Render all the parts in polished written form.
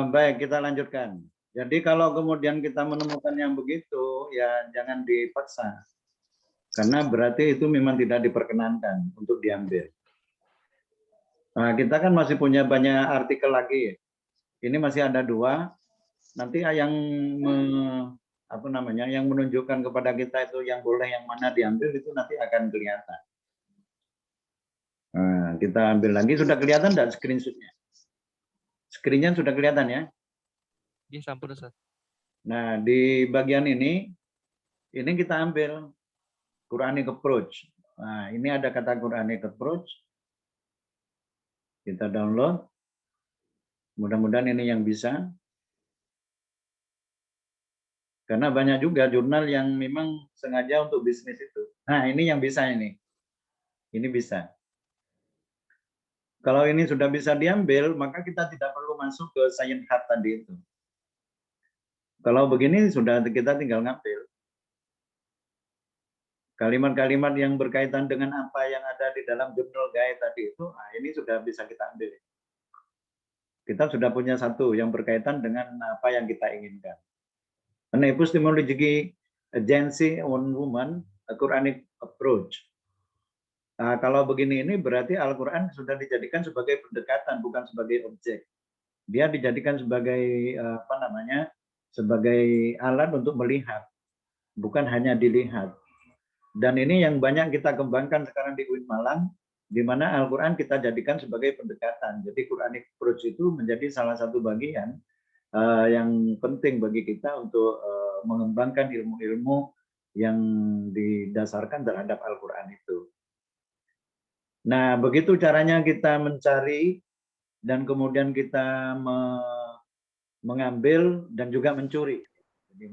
Baik, kita lanjutkan. Jadi kalau kemudian kita menemukan yang begitu, ya jangan dipaksa. Karena berarti itu memang tidak diperkenankan untuk diambil. Nah, kita kan masih punya banyak artikel lagi. Ini masih ada 2. Nanti yang yang menunjukkan kepada kita itu yang boleh yang mana diambil itu nanti akan kelihatan. Nah, kita ambil lagi. Sudah kelihatan enggak screenshot-nya? Screen-nya sudah kelihatan ya? Iya, sampun Ustaz. Nah, di bagian ini kita ambil Quranic approach. Nah, ini ada kata Quranic approach. Kita download. Mudah-mudahan ini yang bisa. Karena banyak juga jurnal yang memang sengaja untuk bisnis itu. Nah, ini yang bisa ini. Ini bisa. Kalau ini sudah bisa diambil, maka kita tidak perlu masuk ke Science Hub tadi itu. Kalau begini sudah kita tinggal ngambil. Kalimat-kalimat yang berkaitan dengan apa yang ada di dalam jurnal guide tadi itu, nah ini sudah bisa kita ambil. Kita sudah punya satu yang berkaitan dengan apa yang kita inginkan. An epistemology agency on woman, a Quranic approach. Nah, kalau begini ini berarti Al-Quran sudah dijadikan sebagai pendekatan, bukan sebagai objek. Dia dijadikan sebagai sebagai alat untuk melihat, bukan hanya dilihat. Dan ini yang banyak kita kembangkan sekarang di UIN Malang, di mana Al-Quran kita jadikan sebagai pendekatan. Jadi Quranic approach itu menjadi salah satu bagian yang penting bagi kita untuk mengembangkan ilmu-ilmu yang didasarkan terhadap Al-Quran itu. Nah, begitu caranya kita mencari dan kemudian kita mengambil dan juga mencuri. Jadi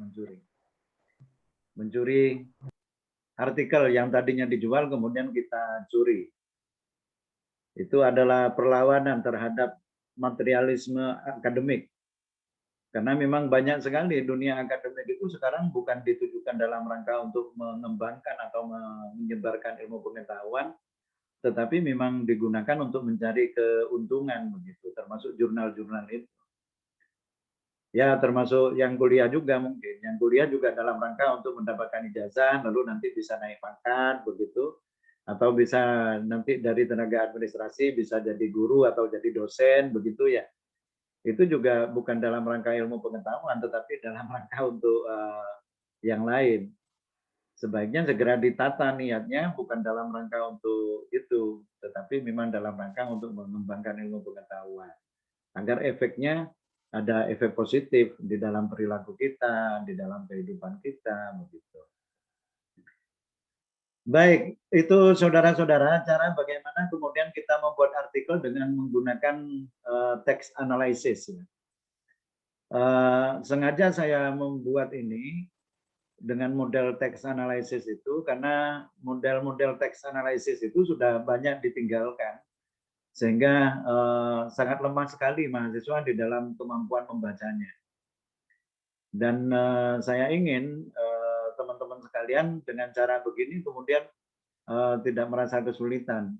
mencuri artikel yang tadinya dijual kemudian kita curi. Itu adalah perlawanan terhadap materialisme akademik. Karena memang banyak sekali dunia akademik itu sekarang bukan ditujukan dalam rangka untuk mengembangkan atau menyebarkan ilmu pengetahuan, tetapi memang digunakan untuk mencari keuntungan begitu, termasuk jurnal-jurnal itu. Ya, termasuk yang kuliah juga mungkin. Yang kuliah juga dalam rangka untuk mendapatkan ijazah, lalu nanti bisa naik pangkat begitu, atau bisa nanti dari tenaga administrasi bisa jadi guru atau jadi dosen begitu ya. Itu juga bukan dalam rangka ilmu pengetahuan, tetapi dalam rangka untuk yang lain. Sebaiknya segera ditata niatnya, bukan dalam rangka untuk itu, tetapi memang dalam rangka untuk mengembangkan ilmu pengetahuan. Agar efeknya ada efek positif di dalam perilaku kita, di dalam kehidupan kita, begitu. Baik, itu saudara-saudara cara bagaimana kemudian kita membuat artikel dengan menggunakan text analysis. Sengaja saya membuat ini dengan model text analysis itu karena model-model text analysis itu sudah banyak ditinggalkan sehingga sangat lemah sekali mahasiswa di dalam kemampuan membacanya. Dan saya ingin teman-teman sekalian dengan cara begini kemudian tidak merasa kesulitan.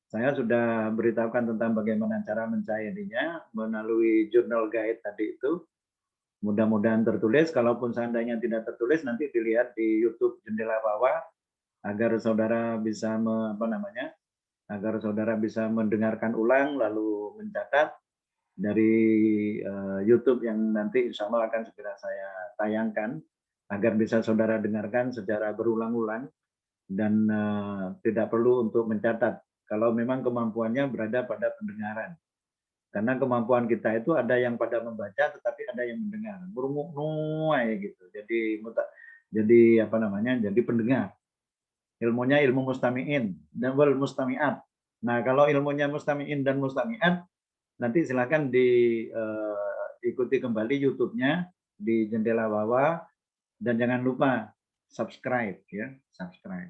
Saya sudah beritahukan tentang bagaimana cara mencairinya melalui journal guide tadi itu. Mudah-mudahan tertulis, kalaupun seandainya tidak tertulis nanti dilihat di YouTube Jendela Bawah agar saudara bisa agar saudara bisa mendengarkan ulang lalu mencatat dari YouTube yang nanti insya Allah akan segera saya tayangkan agar bisa saudara dengarkan secara berulang-ulang dan tidak perlu untuk mencatat kalau memang kemampuannya berada pada pendengaran. Karena kemampuan kita itu ada yang pada membaca tetapi ada yang mendengar. Burung nuai gitu. Jadi jadi pendengar. Ilmunya ilmu mustami'in dan wal mustami'at. Nah, kalau ilmunya mustami'in dan mustami'at nanti silakan diikuti kembali YouTube-nya di Jendela Bawah dan jangan lupa subscribe ya, subscribe.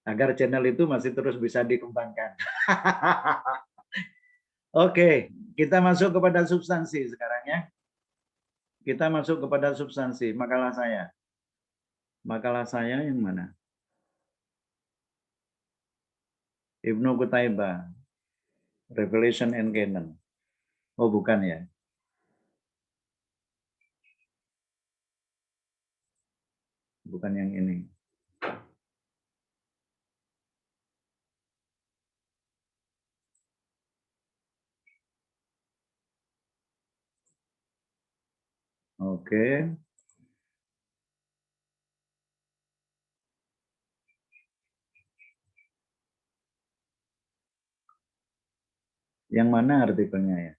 Agar channel itu masih terus bisa dikembangkan. Oke, kita masuk kepada substansi sekarang ya. Kita masuk kepada substansi makalah saya. Makalah saya yang mana? Ibnu Qutaibah, Revelation and Canon. Oh, bukan ya. Bukan yang ini. Oke. Yang mana artikelnya ya?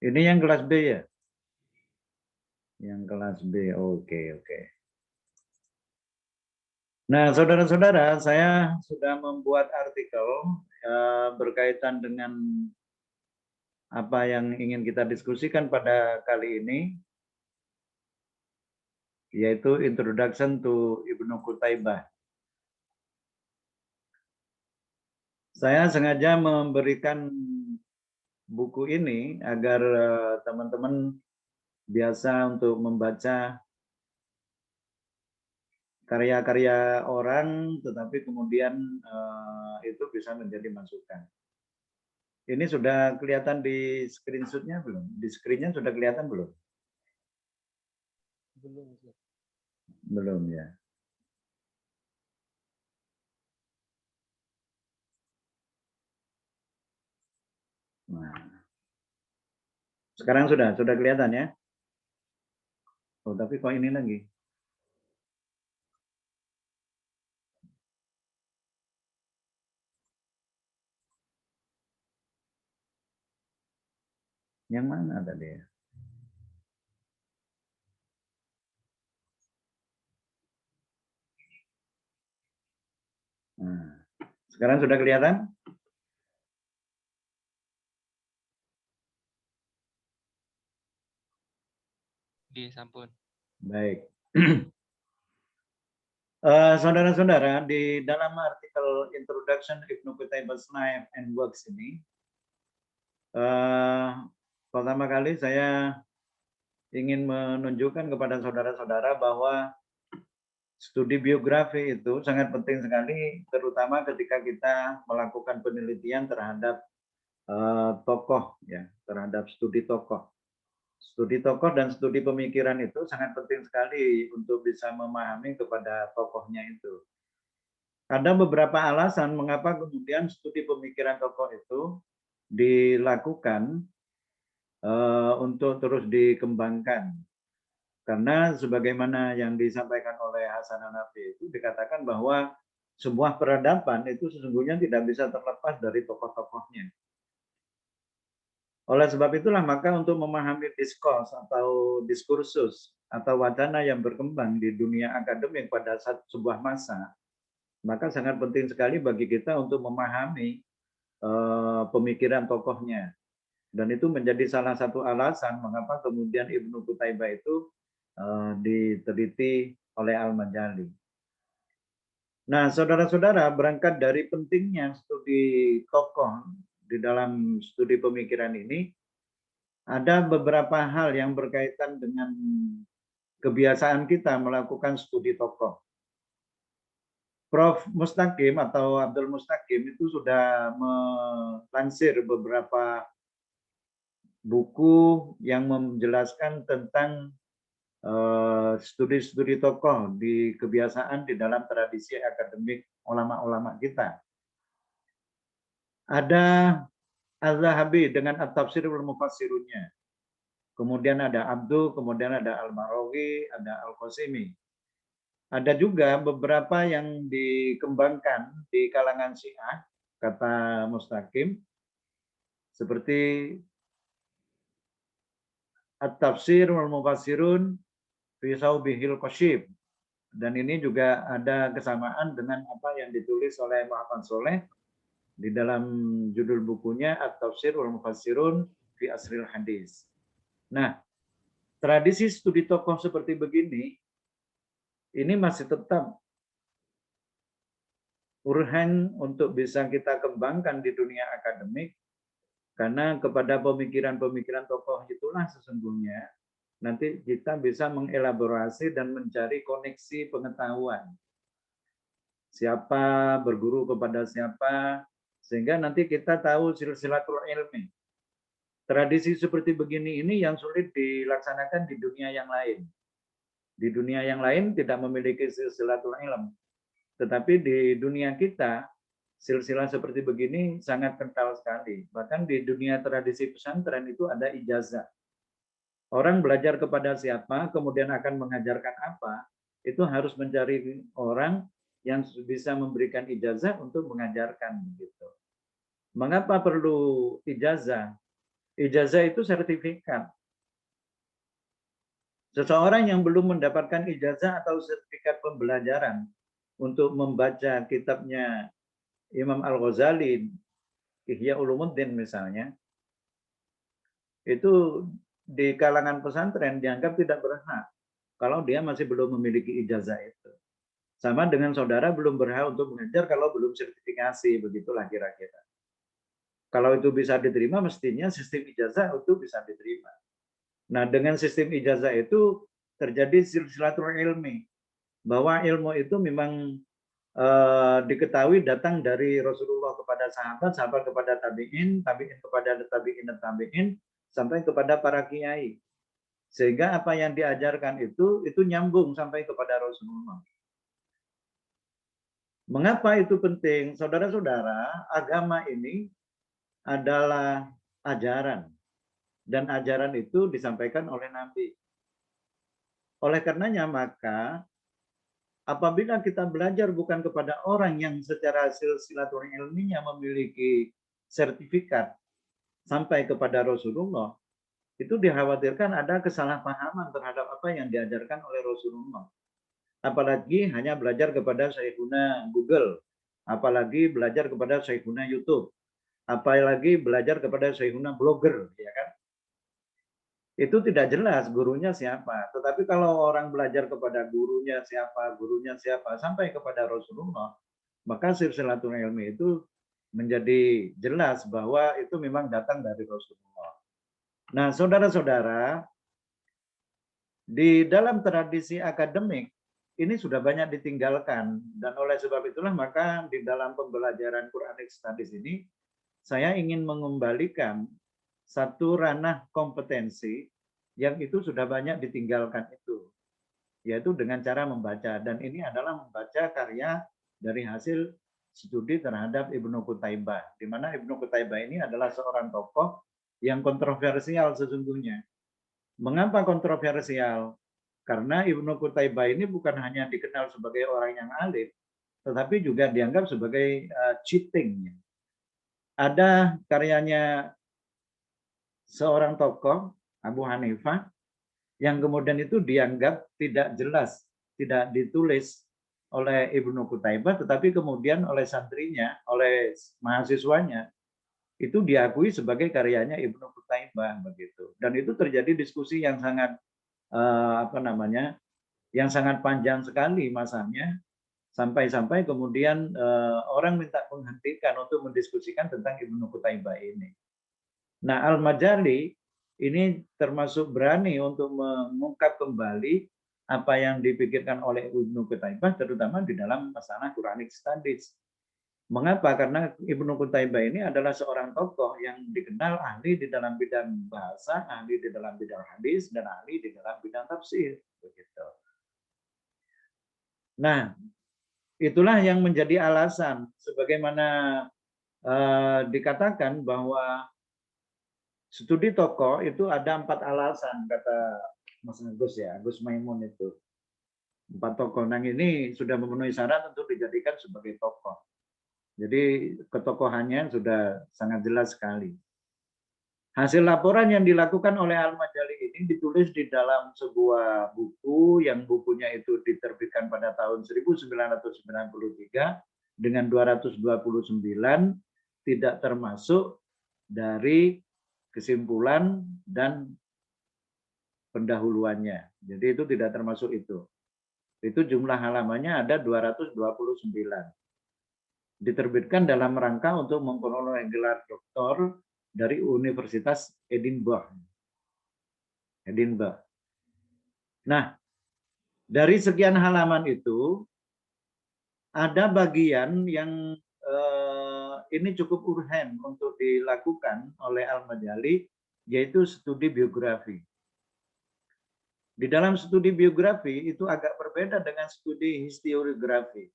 Ini yang kelas B ya? Yang kelas B, oke, oke. Nah, saudara-saudara, saya sudah membuat artikel berkaitan dengan apa yang ingin kita diskusikan pada kali ini, yaitu Introduction to Ibnu Qutaibah. Saya sengaja memberikan buku ini agar teman-teman biasa untuk membaca karya-karya orang, tetapi kemudian itu bisa menjadi masukan. Ini sudah kelihatan di screenshot-nya belum? Di screen-nya sudah kelihatan belum? Belum, Ustaz. Belum ya. Nah, sekarang sudah kelihatan ya? Oh, tapi kok ini lagi? Yang mana tadi ya? Nah, sekarang sudah kelihatan? Di sampun. Baik. Saudara-saudara, di dalam artikel Introduction Ibnu Qutaibah's Life and Works ini, pertama kali saya ingin menunjukkan kepada saudara-saudara bahwa studi biografi itu sangat penting sekali, terutama ketika kita melakukan penelitian terhadap tokoh, ya, terhadap studi tokoh. Studi tokoh dan studi pemikiran itu sangat penting sekali untuk bisa memahami kepada tokohnya itu. Ada beberapa alasan mengapa kemudian studi pemikiran tokoh itu dilakukan untuk terus dikembangkan. Karena sebagaimana yang disampaikan oleh Hasan Hanafi itu dikatakan bahwa sebuah peradaban itu sesungguhnya tidak bisa terlepas dari tokoh-tokohnya. Oleh sebab itulah maka untuk memahami diskurs atau diskursus atau wacana yang berkembang di dunia akademik pada sebuah masa, maka sangat penting sekali bagi kita untuk memahami pemikiran tokohnya. Dan itu menjadi salah satu alasan mengapa kemudian Ibnu Qutaibah itu diteliti oleh Al-Majali. Nah, saudara-saudara, berangkat dari pentingnya studi tokoh di dalam studi pemikiran ini, ada beberapa hal yang berkaitan dengan kebiasaan kita melakukan studi tokoh. Prof. Mustaqim atau Abdul Mustaqim itu sudah melansir beberapa buku yang menjelaskan tentang studi-studi tokoh di kebiasaan di dalam tradisi akademik ulama-ulama kita. Ada Az-Zahabi dengan At-Tafsir wal Mufassirunnya. Kemudian ada Abdu, kemudian ada Al-Marawi, ada Al-Qasimi. Ada juga beberapa yang dikembangkan di kalangan Syiah, kata Mustaqim, seperti At-Tafsir wal Mufassirun fi Saubihil Qasyib. Dan ini juga ada kesamaan dengan apa yang ditulis oleh Muhammad Soleh di dalam judul bukunya At-Tafsir wal Mufassirun fi Asril Hadis. Nah, tradisi studi tokoh seperti begini ini masih tetap urgen untuk bisa kita kembangkan di dunia akademik, karena kepada pemikiran-pemikiran tokoh itulah sesungguhnya nanti kita bisa mengelaborasi dan mencari koneksi pengetahuan siapa, berguru kepada siapa, sehingga nanti kita tahu silsilatul ilmi. Tradisi seperti begini ini yang sulit dilaksanakan di dunia yang lain. Di dunia yang lain tidak memiliki silsilatul ilm. Tetapi di dunia kita, silsilah seperti begini sangat kental sekali. Bahkan di dunia tradisi pesantren itu ada ijazah. Orang belajar kepada siapa, kemudian akan mengajarkan apa, itu harus mencari orang yang bisa memberikan ijazah untuk mengajarkan. Begitu. Mengapa perlu ijazah? Ijazah itu sertifikat. Seseorang yang belum mendapatkan ijazah atau sertifikat pembelajaran untuk membaca kitabnya Imam Al-Ghazali, Ihya Ulumuddin misalnya, itu di kalangan pesantren dianggap tidak berhak kalau dia masih belum memiliki ijazah itu. Sama dengan saudara belum berhak untuk mengajar kalau belum sertifikasi, begitulah kira-kira. Kalau itu bisa diterima, mestinya sistem ijazah itu bisa diterima. Nah, dengan sistem ijazah itu terjadi silsilatul ilmi, bahwa ilmu itu memang diketahui datang dari Rasulullah kepada sahabat, sahabat kepada tabi'in, tabi'in kepada tabi'in dan tabi'in, sampai kepada para kiai. Sehingga apa yang diajarkan itu nyambung sampai kepada Rasulullah. Mengapa itu penting? Saudara-saudara, agama ini adalah ajaran. Dan ajaran itu disampaikan oleh Nabi. Oleh karenanya maka apabila kita belajar bukan kepada orang yang secara silsilatul ilminya memiliki sertifikat sampai kepada Rasulullah, itu dikhawatirkan ada kesalahpahaman terhadap apa yang diajarkan oleh Rasulullah. Apalagi hanya belajar kepada Syekhuna Google, apalagi belajar kepada Syekhuna YouTube, apalagi belajar kepada Syekhuna blogger, ya kan? Itu tidak jelas gurunya siapa. Tetapi kalau orang belajar kepada gurunya siapa, sampai kepada Rasulullah, maka silsilatul ilmi itu menjadi jelas bahwa itu memang datang dari Rasulullah. Nah, saudara-saudara, di dalam tradisi akademik, ini sudah banyak ditinggalkan. Dan oleh sebab itulah maka di dalam pembelajaran Quranic Studies ini, saya ingin mengembalikan satu ranah kompetensi yang itu sudah banyak ditinggalkan itu, yaitu dengan cara membaca. Dan ini adalah membaca karya dari hasil studi terhadap Ibnu Qutaibah, di mana Ibnu Qutaibah ini adalah seorang tokoh yang kontroversial sesungguhnya. Mengapa kontroversial? Karena Ibnu Qutaibah ini bukan hanya dikenal sebagai orang yang alim, tetapi juga dianggap sebagai cheating. Ada karyanya seorang tokoh, Abu Hanifah, yang kemudian itu dianggap tidak jelas, tidak ditulis oleh Ibnu Qutaibah, tetapi kemudian oleh santrinya, oleh mahasiswanya, itu diakui sebagai karyanya Ibnu Qutaibah begitu. Dan itu terjadi diskusi yang sangat yang sangat panjang sekali masanya, sampai-sampai kemudian orang minta menghentikan untuk mendiskusikan tentang Ibnu Qutaibah ini. Nah, Al-Majali ini termasuk berani untuk mengungkap kembali apa yang dipikirkan oleh Ibnu Qutaibah, terutama di dalam masalah Quranic Studies. Mengapa? Karena Ibnu Qutaibah ini adalah seorang tokoh yang dikenal ahli di dalam bidang bahasa, ahli di dalam bidang hadis, dan ahli di dalam bidang tafsir. Begitu. Nah, itulah yang menjadi alasan, sebagaimana dikatakan bahwa studi tokoh itu ada 4 alasan, kata Mas Agus ya, Agus Maimun itu. 4 tokoh. Nah ini sudah memenuhi syarat untuk dijadikan sebagai tokoh. Jadi ketokohannya sudah sangat jelas sekali. Hasil laporan yang dilakukan oleh Al-Majali ini ditulis di dalam sebuah buku, yang bukunya itu diterbitkan pada tahun 1993 dengan 229, tidak termasuk dari kesimpulan dan pendahuluannya. Jadi itu tidak termasuk itu. Itu jumlah halamannya ada 229. Diterbitkan dalam rangka untuk memperoleh gelar doktor dari Universitas Edinburgh. Edinburgh. Nah, dari sekian halaman itu, ada bagian yang ini cukup urgen untuk dilakukan oleh Al-Majali, yaitu studi biografi. Di dalam studi biografi itu agak berbeda dengan studi historiografi.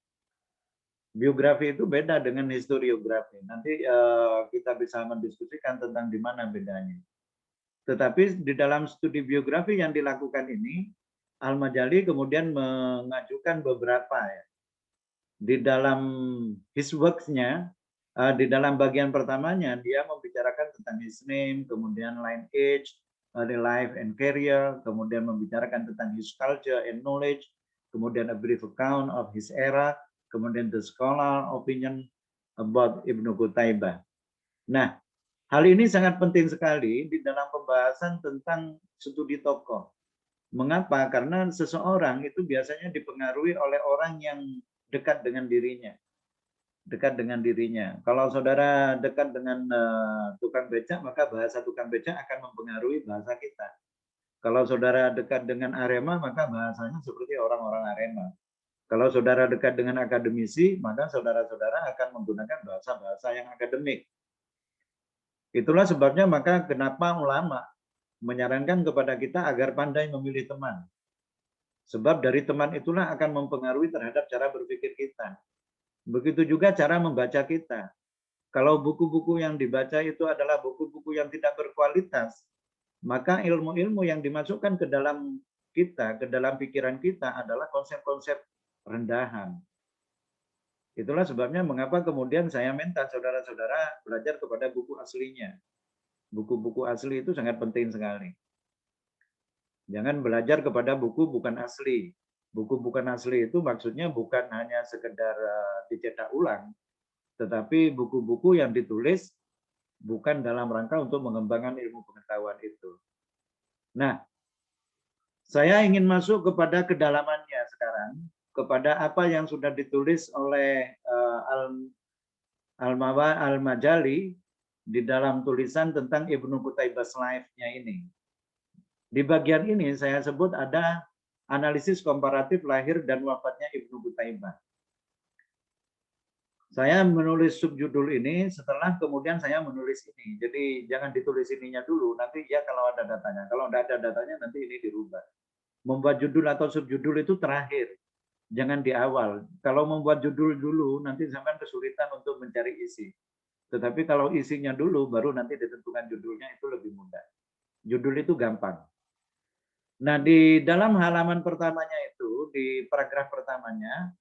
Biografi itu beda dengan historiografi. Nanti kita bisa mendiskusikan tentang di mana bedanya. Tetapi di dalam studi biografi yang dilakukan ini, Al-Majali kemudian mengajukan beberapa ya. Di dalam his works-nya, di dalam bagian pertamanya dia membicarakan tentang his name, kemudian lineage, early life and career, kemudian membicarakan tentang his culture and knowledge, kemudian a brief account of his era, kemudian the scholar opinion about Ibnu Qutaibah. Nah, hal ini sangat penting sekali di dalam pembahasan tentang studi tokoh. Mengapa? Karena seseorang itu biasanya dipengaruhi oleh orang yang dekat dengan dirinya. Dekat dengan dirinya. Kalau saudara dekat dengan tukang becak, maka bahasa tukang becak akan mempengaruhi bahasa kita. Kalau saudara dekat dengan Arema, maka bahasanya seperti orang-orang Arema. Kalau saudara dekat dengan akademisi, maka saudara-saudara akan menggunakan bahasa-bahasa yang akademik. Itulah sebabnya maka kenapa ulama menyarankan kepada kita agar pandai memilih teman. Sebab dari teman itulah akan mempengaruhi terhadap cara berpikir kita. Begitu juga cara membaca kita. Kalau buku-buku yang dibaca itu adalah buku-buku yang tidak berkualitas, maka ilmu-ilmu yang dimasukkan ke dalam kita, ke dalam pikiran kita adalah konsep-konsep rendahan. Itulah sebabnya mengapa kemudian saya minta saudara-saudara belajar kepada buku aslinya. Buku-buku asli itu sangat penting sekali. Jangan belajar kepada buku bukan asli. Buku bukan asli itu maksudnya bukan hanya sekedar dicetak ulang, tetapi buku-buku yang ditulis bukan dalam rangka untuk mengembangkan ilmu pengetahuan itu. Nah, saya ingin masuk kepada kedalamannya sekarang, kepada apa yang sudah ditulis oleh Al-Majali di dalam tulisan tentang Ibnu Qutaibah's life-nya ini. Di bagian ini saya sebut ada analisis komparatif lahir dan wafatnya Ibnu Qutaibah. Saya menulis subjudul ini setelah kemudian saya menulis ini. Jadi jangan ditulis ininya dulu, nanti ya kalau ada datanya. Kalau tidak ada datanya nanti ini dirubah. Membuat judul atau subjudul itu terakhir, jangan di awal. Kalau membuat judul dulu nanti sampai kesulitan untuk mencari isi. Tetapi kalau isinya dulu baru nanti ditentukan judulnya, itu lebih mudah. Judul itu gampang. Nah, di dalam halaman pertamanya itu, di paragraf pertamanya,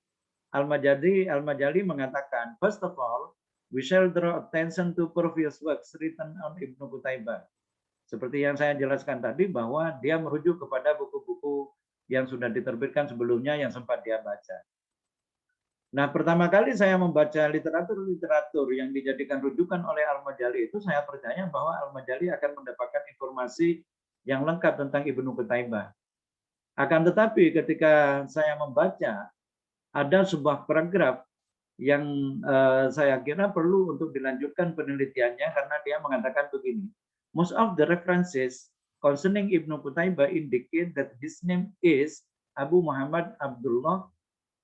Al-Majali mengatakan, first of all, we shall draw attention to previous works written on Ibnu Qutaibah. Seperti yang saya jelaskan tadi, bahwa dia merujuk kepada buku-buku yang sudah diterbitkan sebelumnya yang sempat dia baca. Nah, pertama kali saya membaca literatur-literatur yang dijadikan rujukan oleh Al-Majali itu, saya percaya bahwa Al-Majali akan mendapatkan informasi yang lengkap tentang Ibnu Qutaibah. Akan tetapi ketika saya membaca, ada sebuah paragraf yang saya kira perlu untuk dilanjutkan penelitiannya karena dia mengatakan begini. Most of the references concerning Ibnu Qutaibah indicate that his name is Abu Muhammad Abdullah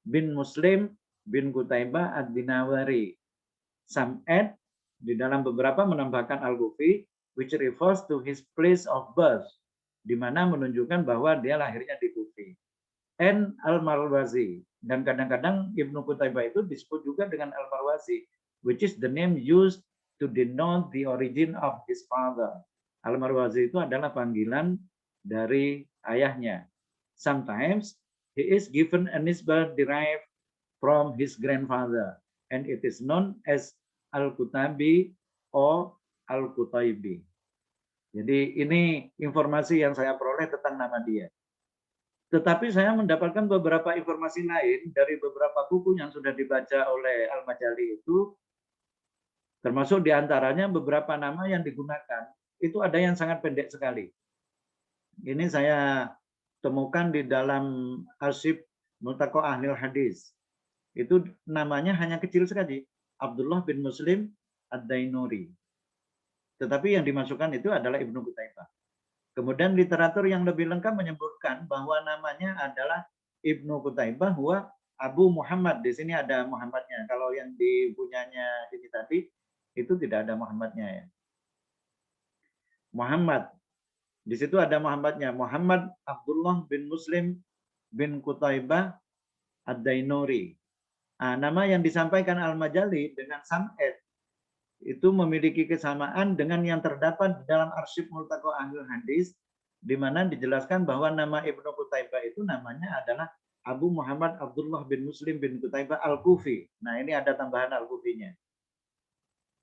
bin Muslim bin Qutaibah ad-Dinawari. Some add, di dalam beberapa menambahkan Al-Kufi, which refers to his place of birth, di mana menunjukkan bahwa dia lahirnya di Kufi. And Al-Marwazi, dan kadang-kadang Ibnu Qutaibah itu disebut juga dengan Al-Marwazi, which is the name used to denote the origin of his father. Al-Marwazi itu adalah panggilan dari ayahnya. Sometimes he is given a nisbah derived from his grandfather, and it is known as Al-Qutabi or Al-Qutaibi. Jadi ini informasi yang saya peroleh tentang nama dia. Tetapi saya mendapatkan beberapa informasi lain dari beberapa buku yang sudah dibaca oleh Al-Majali itu, termasuk diantaranya beberapa nama yang digunakan, itu ada yang sangat pendek sekali. Ini saya temukan di dalam arsip Multaqo Ahlil Hadis. Itu namanya hanya kecil sekali, Abdullah bin Muslim ad-Dainuri. Tetapi yang dimasukkan itu adalah Ibnu Qutaibah. Kemudian literatur yang lebih lengkap menyebutkan bahwa namanya adalah Ibnu Qutaibah wa Abu Muhammad. Di sini ada Muhammadnya. Kalau yang di punyanya ini tadi itu tidak ada Muhammadnya ya. Muhammad. Di situ ada Muhammadnya. Muhammad Abdullah bin Muslim bin Qutaibah Ad-Dainuri. Nah, nama yang disampaikan Al-Majali dengan Sam'ed itu memiliki kesamaan dengan yang terdapat di dalam arsip Multaqo Ahlul Hadis, di mana dijelaskan bahwa nama Ibnu Qutaibah itu namanya adalah Abu Muhammad Abdullah bin Muslim bin Qutaibah Al-Kufi. Nah, ini ada tambahan Al-Kufinya.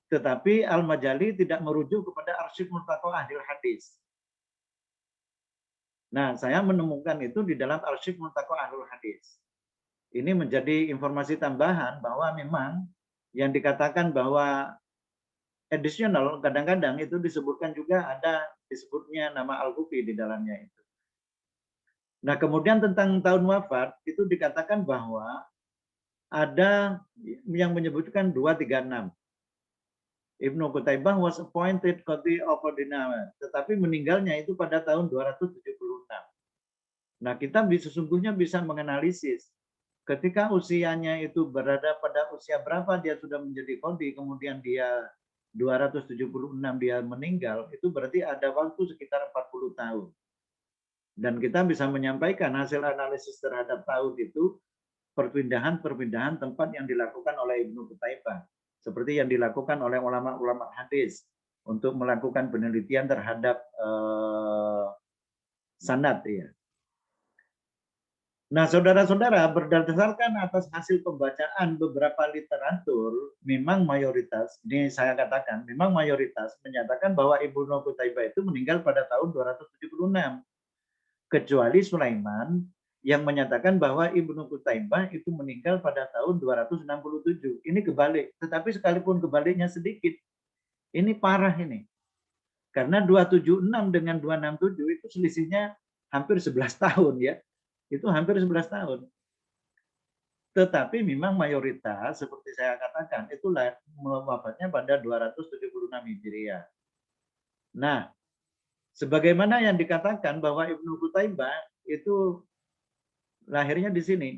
Tetapi Al-Majali tidak merujuk kepada arsip Multaqo Ahlul Hadis. Nah, saya menemukan itu di dalam arsip Multaqo Ahlul Hadis. Ini menjadi informasi tambahan bahwa memang yang dikatakan bahwa additional kadang-kadang itu disebutkan juga ada disebutnya nama Al-Kufi di dalamnya itu. Nah, kemudian tentang tahun wafat itu dikatakan bahwa ada yang menyebutkan 236. Ibnu Qutaibah was appointed Qadi of Ordinary, tetapi meninggalnya itu pada tahun 276. Nah, kita sesungguhnya bisa menganalisis ketika usianya itu berada pada usia berapa dia sudah menjadi qadi, kemudian dia 276 dia meninggal, itu berarti ada waktu sekitar 40 tahun. Dan kita bisa menyampaikan hasil analisis terhadap tahun itu perpindahan-perpindahan tempat yang dilakukan oleh Ibnu Qutaibah, seperti yang dilakukan oleh ulama-ulama hadis untuk melakukan penelitian terhadap sanad ya. Nah, saudara-saudara, berdasarkan atas hasil pembacaan beberapa literatur, memang mayoritas, ini saya katakan, memang mayoritas menyatakan bahwa Ibnu Qutaibah itu meninggal pada tahun 276. Kecuali Sulaiman yang menyatakan bahwa Ibnu Qutaibah itu meninggal pada tahun 267. Ini kebalik, tetapi sekalipun kebaliknya sedikit, ini parah ini. Karena 276 dengan 267 itu selisihnya hampir 11 tahun ya. Itu hampir 11 tahun. Tetapi memang mayoritas seperti saya katakan itu wafatnya pada 276 Hijriah. Nah, sebagaimana yang dikatakan bahwa Ibnu Qutaibah itu lahirnya di sini.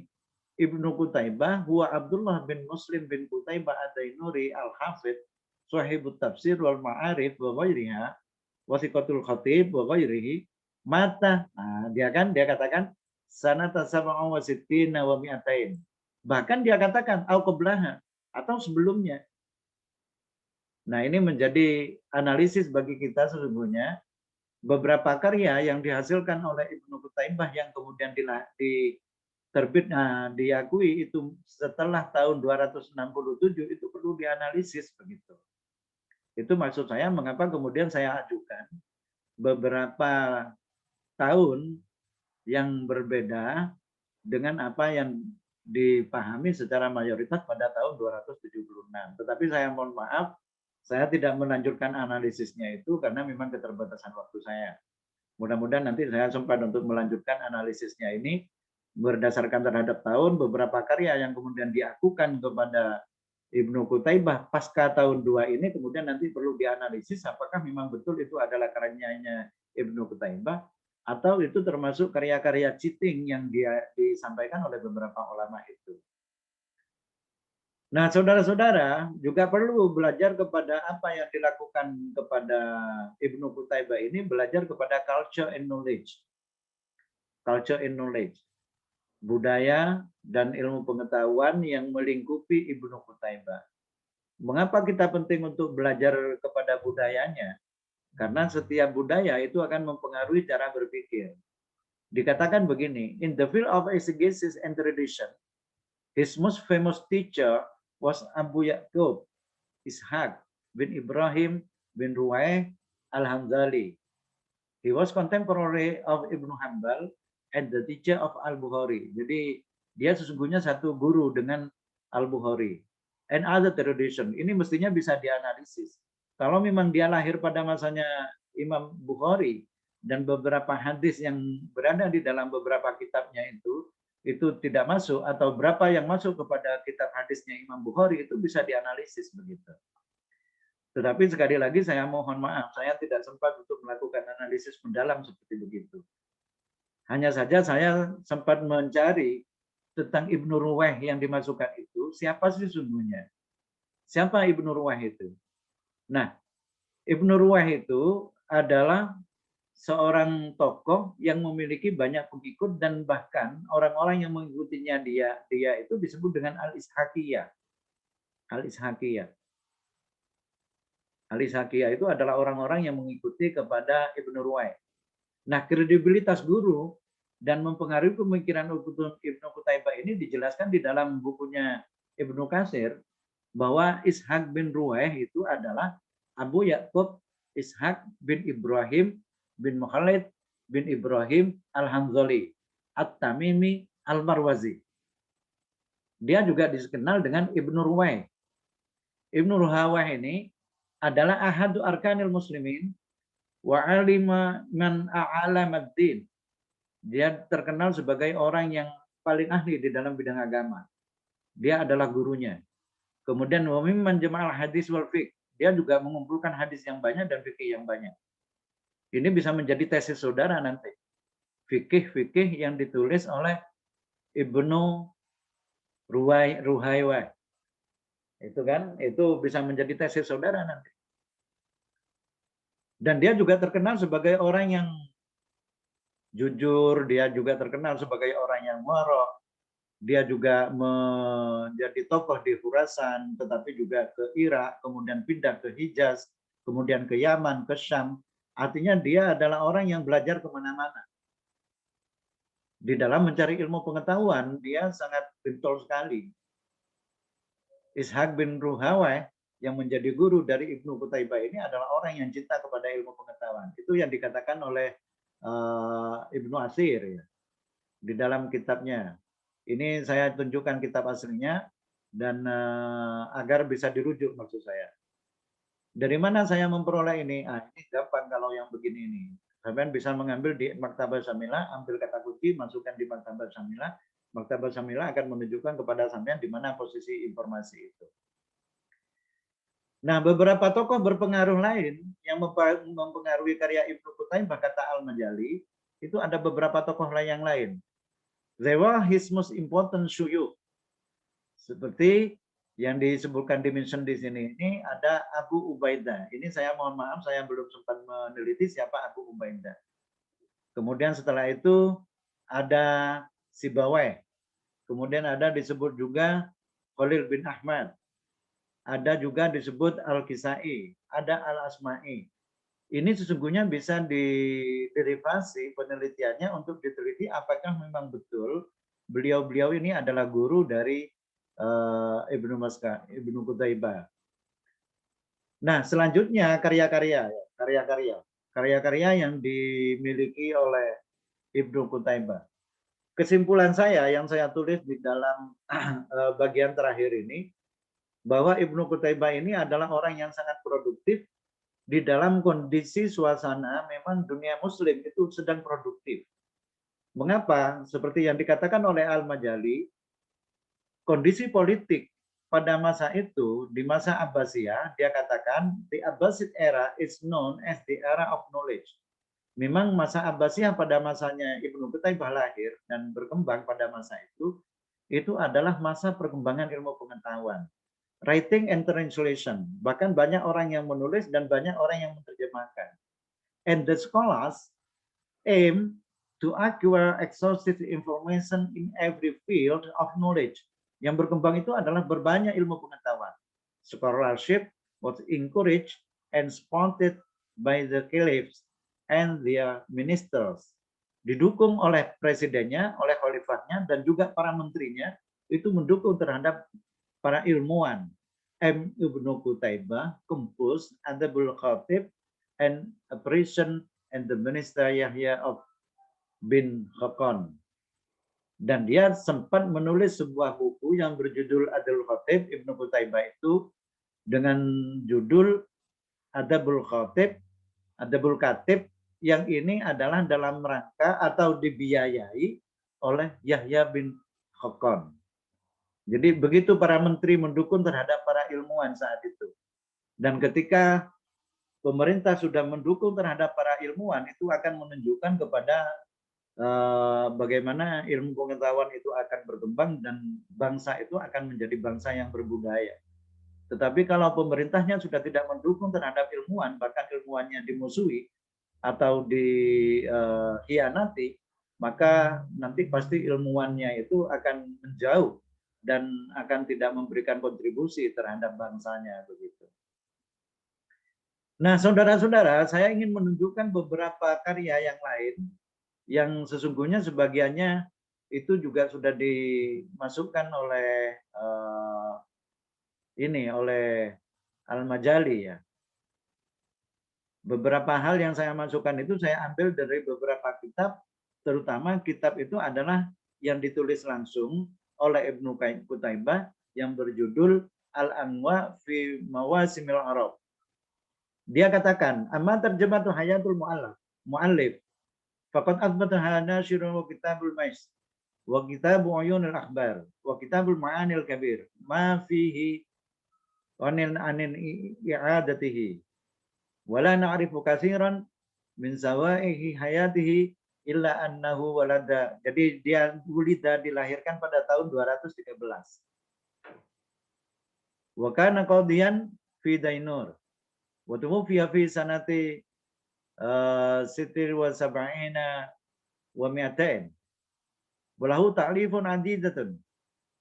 Ibnu Qutaibah huwa Abdullah bin Muslim bin Qutaibah Ad-Dainuri Al-Hafidh Sahibut Tafsir wal Ma'arif wa ghairiha wasiqatul khatib wa ghairihi mata. Nah, dia katakan sanata sab'un wa sittina wa mi'atain. Bahkan dia katakan au qablaha atau sebelumnya. Nah, ini menjadi analisis bagi kita sesungguhnya beberapa karya yang dihasilkan oleh Ibnu Qutaibah yang kemudian diakui itu setelah tahun 267 itu perlu dianalisis begitu. Itu maksud saya mengapa kemudian saya ajukan beberapa tahun yang berbeda dengan apa yang dipahami secara mayoritas pada tahun 276. Tetapi saya mohon maaf, saya tidak melanjutkan analisisnya itu karena memang keterbatasan waktu saya. Mudah-mudahan nanti saya sempat untuk melanjutkan analisisnya ini berdasarkan terhadap tahun, beberapa karya yang kemudian diakukan kepada Ibnu Qutaibah pasca tahun 2 ini kemudian nanti perlu dianalisis apakah memang betul itu adalah karyanya Ibnu Qutaibah atau itu termasuk karya-karya cheating yang dia disampaikan oleh beberapa ulama itu. Nah, saudara-saudara juga perlu belajar kepada apa yang dilakukan kepada Ibnu Qutaibah ini, belajar kepada culture and knowledge. Culture and knowledge. Budaya dan ilmu pengetahuan yang melingkupi Ibnu Qutaibah. Mengapa kita penting untuk belajar kepada budayanya? Karena setiap budaya itu akan mempengaruhi cara berpikir. Dikatakan begini, in the field of exegesis and tradition, his most famous teacher was Abu Ya'qub Ishaq bin Ibrahim bin Ruwayh al-Hamdali. He was contemporary of Ibnu Hanbal and the teacher of Al-Bukhari. Jadi dia sesungguhnya satu guru dengan Al-Bukhari. And other tradition. Ini mestinya bisa dianalisis. Kalau memang dia lahir pada masanya Imam Bukhari dan beberapa hadis yang berada di dalam beberapa kitabnya itu tidak masuk atau berapa yang masuk kepada kitab hadisnya Imam Bukhari itu bisa dianalisis begitu. Tetapi sekali lagi saya mohon maaf, saya tidak sempat untuk melakukan analisis mendalam seperti begitu. Hanya saja saya sempat mencari tentang Ibnu Ruwaih yang dimasukkan itu, siapa sih sesungguhnya? Siapa Ibnu Ruwaih itu? Nah, Ibnu Ruwaih itu adalah seorang tokoh yang memiliki banyak pengikut dan bahkan orang-orang yang mengikutinya dia itu disebut dengan Al-Ishaqiyah. Al-Ishaqiyah. Al-Ishaqiyah itu adalah orang-orang yang mengikuti kepada Ibnu Ruwaih. Nah, kredibilitas guru dan mempengaruhi pemikiran Ibnu Qutaibah ini dijelaskan di dalam bukunya Ibnu Katsir bahwa Ishaq bin Ruwaih itu adalah Abu Ya'qub Ishaq bin Ibrahim bin Mukhalid bin Ibrahim Al-Hanzali At-Tamimi Al-Marwazi. Dia juga dikenal dengan Ibnu Ruwaih. Ibnu Ruwaih ini adalah ahadu arkanil muslimin wa alima man a'alamaddin. Dia terkenal sebagai orang yang paling ahli di dalam bidang agama. Dia adalah gurunya. Kemudian wa mimman jama'al hadis wal fiqh. Dia juga mengumpulkan hadis yang banyak dan fikih yang banyak. Ini bisa menjadi tesis saudara nanti. Fikih-fikih yang ditulis oleh Ibnu Ruhaywah. Itu kan, itu bisa menjadi tesis saudara nanti. Dan dia juga terkenal sebagai orang yang jujur, dia juga terkenal sebagai orang yang warok. Dia juga menjadi tokoh di Khurasan, tetapi juga ke Irak, kemudian pindah ke Hijaz, kemudian ke Yaman, ke Syam. Artinya dia adalah orang yang belajar kemana-mana. Di dalam mencari ilmu pengetahuan, dia sangat getol sekali. Ishaq bin Ruhaywah yang menjadi guru dari Ibnu Qutaibah ini adalah orang yang cinta kepada ilmu pengetahuan. Itu yang dikatakan oleh Ibnu Atsir ya, di dalam kitabnya. Ini saya tunjukkan kitab aslinya dan agar bisa dirujuk maksud saya. Dari mana saya memperoleh ini? Ini gampang kalau yang begini ini. Kalian bisa mengambil di Maktabah Syamilah, ambil kata kunci, masukkan di Maktabah Syamilah. Maktabah Syamilah akan menunjukkan kepada sampean di mana posisi informasi itu. Nah, beberapa tokoh berpengaruh lain yang mempengaruhi karya Ibnu Qutaibah, kata Al-Majali, itu ada beberapa tokoh yang lain. They were his most important shuyukh. Seperti yang disebutkan dimension di sini, ini ada Abu Ubaidah. Ini saya mohon maaf, saya belum sempat meneliti siapa Abu Ubaidah. Kemudian setelah itu ada Sibawayh. Kemudian ada disebut juga Khalil bin Ahmad. Ada juga disebut Al-Kisai, ada Al-Asma'i. Ini sesungguhnya bisa diderivasi penelitiannya untuk diteliti apakah memang betul beliau-beliau ini adalah guru dari Ibnu Qutaibah. Nah, selanjutnya karya-karya yang dimiliki oleh Ibnu Qutaibah. Kesimpulan saya yang saya tulis di dalam bagian terakhir ini, bahwa Ibnu Qutaibah ini adalah orang yang sangat produktif di dalam kondisi suasana memang dunia muslim itu sedang produktif. Mengapa? Seperti yang dikatakan oleh Al-Majali, kondisi politik pada masa itu, di masa Abbasiyah, dia katakan, the Abbasid era is known as the era of knowledge. Memang masa Abbasiyah pada masanya Ibnu Qutaibah lahir dan berkembang pada masa itu adalah masa perkembangan ilmu pengetahuan. Writing and translation, bahkan banyak orang yang menulis dan banyak orang yang menerjemahkan. And the scholars aim to acquire exhaustive information in every field of knowledge. Yang berkembang itu adalah berbanyak ilmu pengetahuan. Scholarship was encouraged and sponsored by the caliphs and their ministers. Didukung oleh presidennya, oleh khalifahnya, dan juga para menterinya, itu mendukung terhadap para ilmuwan. Ibnu Qutaibah composed Adabul Khatib and a prison and the minister Yahya of bin Khaqan. Dan dia sempat menulis sebuah buku yang berjudul Adabul Khatib Ibnu Qutaibah itu dengan judul Adabul Khatib, Adabul Khatib, yang ini adalah dalam rangka atau dibiayai oleh Yahya bin Khaqan. Jadi begitu para menteri mendukung terhadap para ilmuwan saat itu. Dan ketika pemerintah sudah mendukung terhadap para ilmuwan, itu akan menunjukkan kepada bagaimana ilmu pengetahuan itu akan berkembang dan bangsa itu akan menjadi bangsa yang berbudaya. Tetapi kalau pemerintahnya sudah tidak mendukung terhadap ilmuwan, bahkan ilmuwannya dimusuhi atau dikhianati, maka nanti pasti ilmuwannya itu akan menjauh dan akan tidak memberikan kontribusi terhadap bangsanya begitu. Nah, saudara-saudara, saya ingin menunjukkan beberapa karya yang lain yang sesungguhnya sebagiannya itu juga sudah dimasukkan oleh oleh Al-Majali ya. Beberapa hal yang saya masukkan itu saya ambil dari beberapa kitab, terutama kitab itu adalah yang ditulis langsung oleh Ibnu Qutaibah yang berjudul Al-Anwa fi Mawasimil Arab. Dia katakan, amma terjematu hayatul mu'allif, faqad athbataha nasyirun wa kitabul mais, wa kitabu uyunil akhbar, wa kitabul ma'anil kabir, ma fihi anil i'adatihi. Wala na'rifu katsiran min sawaihi hayatihi illa annahu walada. Jadi dia dilahirkan pada tahun 213. Wa kana qadiyan fi Dainur. Wa tuwfiya fi sanati sitir wa sab'ina wa mi'atain. Walahu ta'lifun adidatun.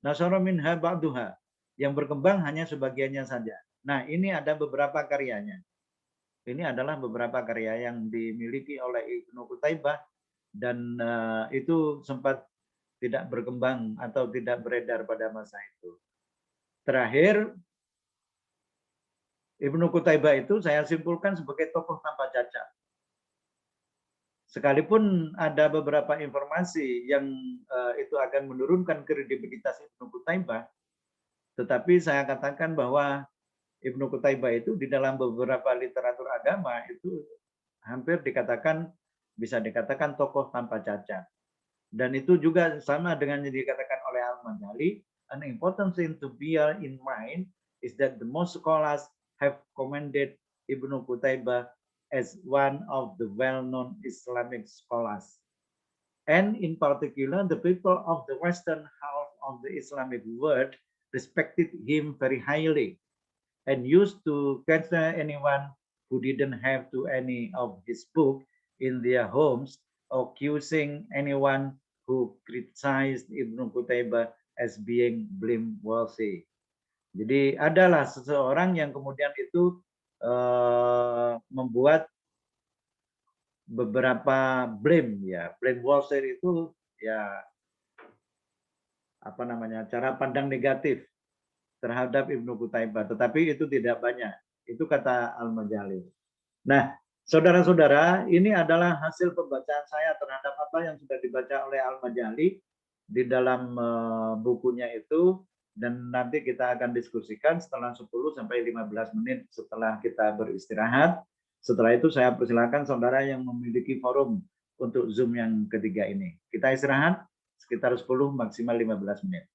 Nasara minha ba'duha. Yang berkembang hanya sebagiannya saja. Nah, ini ada beberapa karyanya. Ini adalah beberapa karya yang dimiliki oleh Ibnu Qutaibah dan itu sempat tidak berkembang atau tidak beredar pada masa itu. Terakhir, Ibnu Qutaibah itu saya simpulkan sebagai tokoh tanpa cacat. Sekalipun ada beberapa informasi yang itu akan menurunkan kredibilitas Ibnu Qutaibah, tetapi saya katakan bahwa Ibnu Qutaibah itu di dalam beberapa literatur agama itu hampir bisa dikatakan tokoh tanpa cacat. Dan itu juga sama dengan yang dikatakan oleh Al-Majali, an important thing to bear in mind is that the most scholars have commended Ibnu Qutaibah as one of the well-known Islamic scholars. And in particular, the people of the western half of the Islamic world respected him very highly and used to cancel anyone who didn't have to any of his book in their homes, accusing anyone who criticized Ibnu Qutaibah as being blameworthy. Jadi adalah seseorang yang kemudian itu membuat beberapa blameworthy itu ya apa namanya, cara pandang negatif terhadap Ibnu Qutaibah, tetapi itu tidak banyak. Itu kata Al-Majali. Nah, saudara-saudara, ini adalah hasil pembacaan saya terhadap apa yang sudah dibaca oleh Al-Majali di dalam bukunya itu, dan nanti kita akan diskusikan setelah 10 sampai 15 menit setelah kita beristirahat. Setelah itu saya persilakan saudara yang memiliki forum untuk Zoom yang ketiga ini. Kita istirahat sekitar 10 maksimal 15 menit.